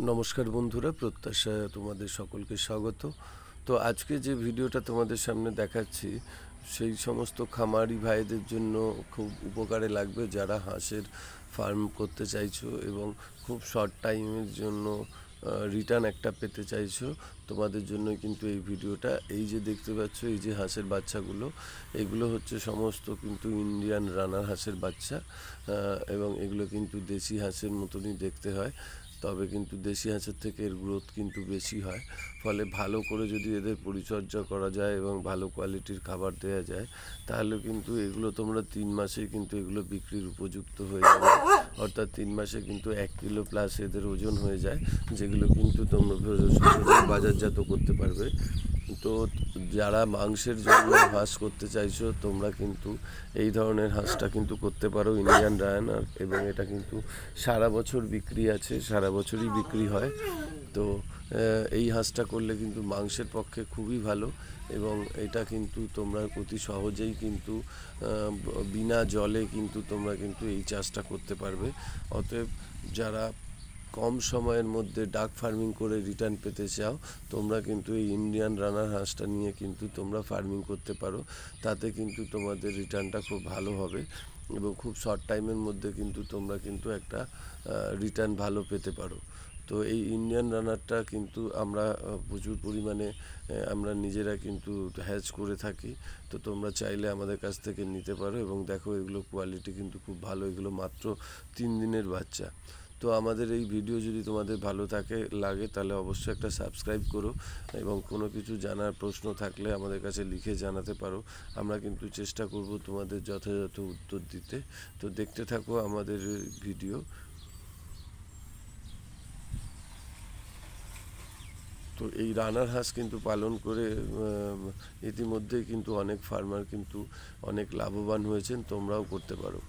নমস্কার বন্ধুরা, প্রত্যাশা তোমাদের সকলকে স্বাগত। তো আজকে যে ভিডিওটা তোমাদের সামনে দেখাচ্ছি সেই সমস্ত খামারি ভাইদের জন্য খুব উপকারে লাগবে, যারা হাঁসের ফার্ম করতে চাইছো এবং খুব শর্ট টাইমের জন্য রিটার্ন একটা পেতে চাইছো। তোমাদের জন্যই কিন্তু এই ভিডিওটা। এই যে দেখতে পাচ্ছ, এই যে হাঁসের বাচ্চাগুলো, এগুলো হচ্ছে সমস্ত কিন্তু ইন্ডিয়ান রানার হাঁসের বাচ্চা, এবং এগুলো কিন্তু দেশি হাঁসের মতনই দেখতে হয়, তবে কিন্তু দেশি হাঁসের থেকে এর গ্রোথ কিন্তু বেশি হয়। ফলে ভালো করে যদি এদের পরিচর্যা করা যায় এবং ভালো কোয়ালিটির খাবার দেওয়া যায়, তাহলে কিন্তু এগুলো তোমরা 3 মাসেই কিন্তু এগুলো বিক্রির উপযুক্ত হয়ে যাবে। অর্থাৎ 3 মাসে কিন্তু 1 কিলো প্লাস এদের ওজন হয়ে যায়, যেগুলো কিন্তু তোমরা বাজারজাত করতে পারবে। তো যারা মাংসের জন্য হাঁস করতে চাইছো, তোমরা কিন্তু এই ধরনের হাঁসটা কিন্তু করতে পারো, ইন্ডিয়ান রায়ানার, এবং এটা কিন্তু সারা বছর বিক্রি আছে, সারা বছরই বিক্রি হয়। তো এই হাঁসটা করলে কিন্তু মাংসের পক্ষে খুবই ভালো, এবং এটা কিন্তু তোমরা অতি সহজেই কিন্তু বিনা জলে কিন্তু তোমরা কিন্তু এই চাষটা করতে পারবে। অতএব যারা কম সময়ের মধ্যে ডাক ফার্মিং করে রিটার্ন পেতে চাও, তোমরা কিন্তু এই ইন্ডিয়ান রানার হাঁসটা নিয়ে কিন্তু তোমরা ফার্মিং করতে পারো। তাতে কিন্তু তোমাদের রিটার্নটা খুব ভালো হবে, এবং খুব শর্ট টাইমের মধ্যে কিন্তু তোমরা কিন্তু একটা রিটার্ন ভালো পেতে পারো। তো এই ইন্ডিয়ান রানারটা কিন্তু আমরা প্রচুর পরিমাণে আমরা নিজেরা কিন্তু হ্যাচ করে থাকি। তো তোমরা চাইলে আমাদের কাছ থেকে নিতে পারো, এবং দেখো এগুলো কোয়ালিটি কিন্তু খুব ভালো, এগুলো মাত্র 3 দিনের বাচ্চা। তো আমাদের এই ভিডিও যদি তোমাদের ভালো লাগে, তাহলে অবশ্যই একটা সাবস্ক্রাইব করো, এবং কোনো কিছু জানার প্রশ্ন থাকলে আমাদের কাছে লিখে জানাতে পারো। আমরা কিন্তু চেষ্টা করব তোমাদের যথাযথ উত্তর দিতে। তো দেখতে থাকো আমাদের ভিডিও। তো এই রানার হাঁস কিন্তু পালন করে ইতিমধ্যেই কিন্তু অনেক ফার্মার কিন্তু অনেক লাভবান হয়েছেন, তোমরাও করতে পারো।